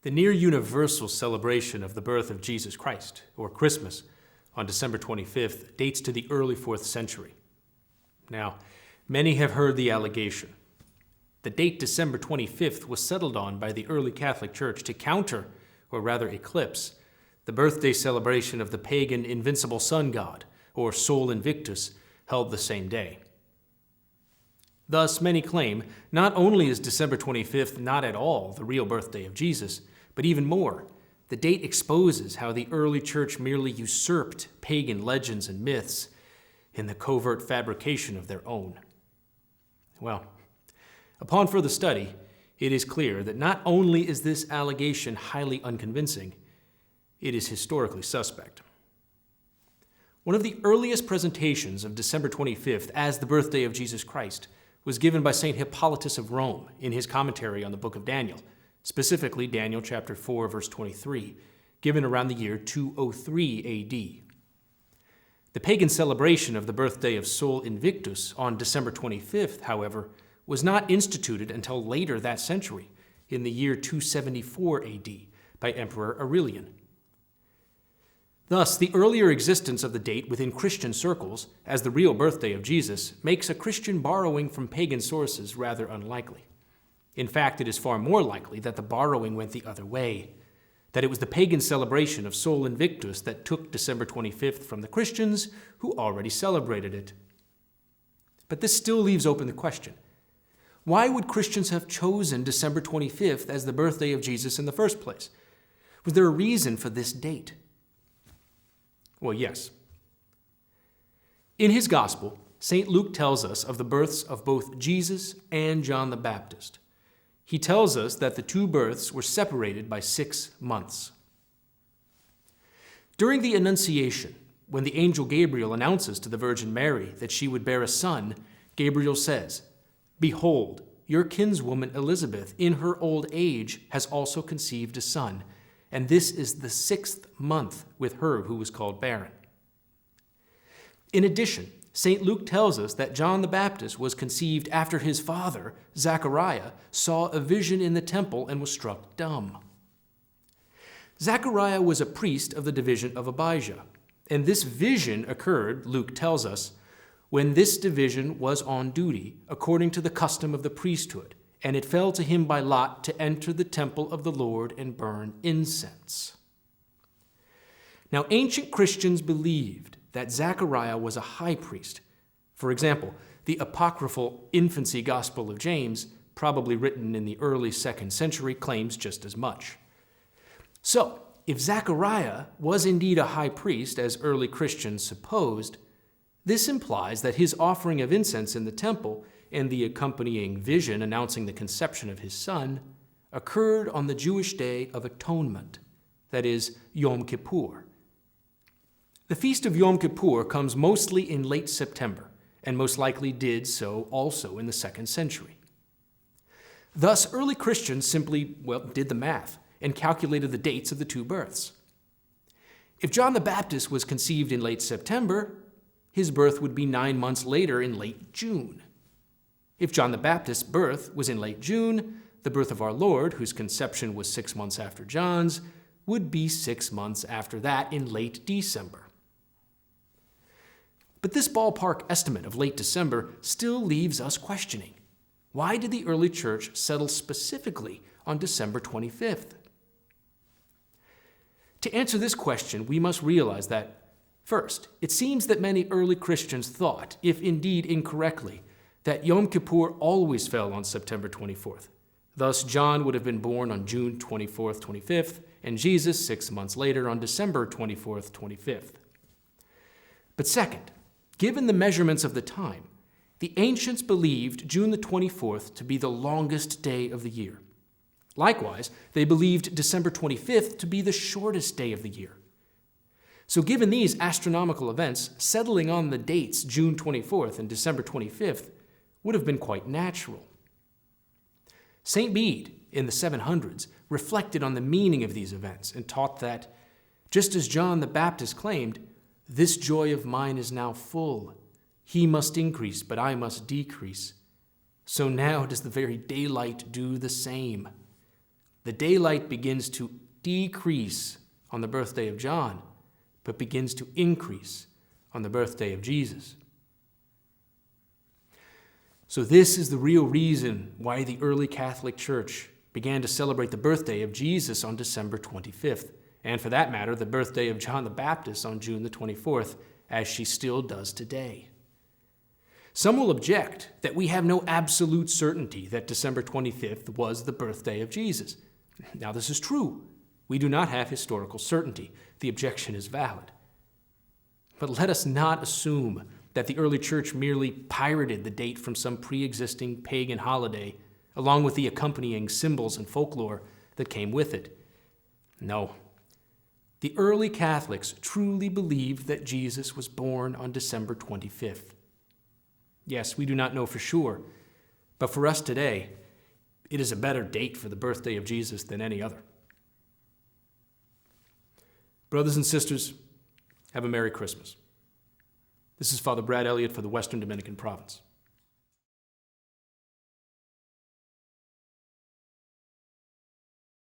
The near-universal celebration of the birth of Jesus Christ, or Christmas, on December 25th, dates to the early 4th century. Now, many have heard the allegation. The date December 25th was settled on by the early Catholic Church to counter, or rather eclipse, the birthday celebration of the pagan Invincible Sun god, or Sol Invictus, held the same day. Thus, many claim not only is December 25th not at all the real birthday of Jesus, but even more, the date exposes how the early church merely usurped pagan legends and myths in the covert fabrication of their own. Well, upon further study, it is clear that not only is this allegation highly unconvincing, it is historically suspect. One of the earliest presentations of December 25th as the birthday of Jesus Christ was given by St. Hippolytus of Rome in his commentary on the book of Daniel, specifically Daniel chapter 4, verse 23, given around the year 203 A.D. The pagan celebration of the birthday of Sol Invictus on December 25th, however, was not instituted until later that century, in the year 274 A.D., by Emperor Aurelian. Thus, the earlier existence of the date within Christian circles as the real birthday of Jesus makes a Christian borrowing from pagan sources rather unlikely. In fact, it is far more likely that the borrowing went the other way, that it was the pagan celebration of Sol Invictus that took December 25th from the Christians who already celebrated it. But this still leaves open the question, why would Christians have chosen December 25th as the birthday of Jesus in the first place? Was there a reason for this date? Well, yes. In his gospel, St. Luke tells us of the births of both Jesus and John the Baptist. He tells us that the two births were separated by 6 months. During the Annunciation, when the angel Gabriel announces to the Virgin Mary that she would bear a son, Gabriel says, "Behold, your kinswoman Elizabeth, in her old age, has also conceived a son, and this is the 6th month with her who was called barren." In addition, St. Luke tells us that John the Baptist was conceived after his father, Zechariah, saw a vision in the temple and was struck dumb. Zechariah was a priest of the division of Abijah, and this vision occurred, Luke tells us, when this division was on duty according to the custom of the priesthood, and it fell to him by lot to enter the temple of the Lord and burn incense. Now, ancient Christians believed that Zechariah was a high priest. For example, the apocryphal infancy Gospel of James, probably written in the early 2nd century, claims just as much. So, if Zechariah was indeed a high priest, as early Christians supposed, this implies that his offering of incense in the temple and the accompanying vision announcing the conception of his son occurred on the Jewish Day of Atonement, that is, Yom Kippur. The Feast of Yom Kippur comes mostly in late September, and most likely did so also in the 2nd century. Thus, early Christians simply, did the math and calculated the dates of the two births. If John the Baptist was conceived in late September, his birth would be 9 months later in late June. If John the Baptist's birth was in late June, the birth of our Lord, whose conception was 6 months after John's, would be 6 months after that in late December. But this ballpark estimate of late December still leaves us questioning. Why did the early church settle specifically on December 25th? To answer this question, we must realize that, first, it seems that many early Christians thought, if indeed incorrectly, that Yom Kippur always fell on September 24th. Thus, John would have been born on June 24th, 25th, and Jesus 6 months later on December 24th, 25th. But second, given the measurements of the time, the ancients believed June the 24th to be the longest day of the year. Likewise, they believed December 25th to be the shortest day of the year. So given these astronomical events, settling on the dates June 24th and December 25th would have been quite natural. St. Bede, in the 700s, reflected on the meaning of these events and taught that, just as John the Baptist claimed, "This joy of mine is now full. He must increase, but I must decrease. So now does the very daylight do the same. the daylight begins to decrease on the birthday of John, but begins to increase on the birthday of Jesus. So this is the real reason why the early Catholic Church began to celebrate the birthday of Jesus on December 25th, and for that matter, the birthday of John the Baptist on June the 24th, as she still does today. Some will object that we have no absolute certainty that December 25th was the birthday of Jesus. Now, this is true. We do not have historical certainty. The objection is valid. But let us not assume that the early church merely pirated the date from some pre-existing pagan holiday, along with the accompanying symbols and folklore that came with it. No. The early Catholics truly believed that Jesus was born on December 25th. Yes, we do not know for sure, but for us today, it is a better date for the birthday of Jesus than any other. Brothers and sisters, have a Merry Christmas. This is Father Brad Elliott for the Western Dominican Province.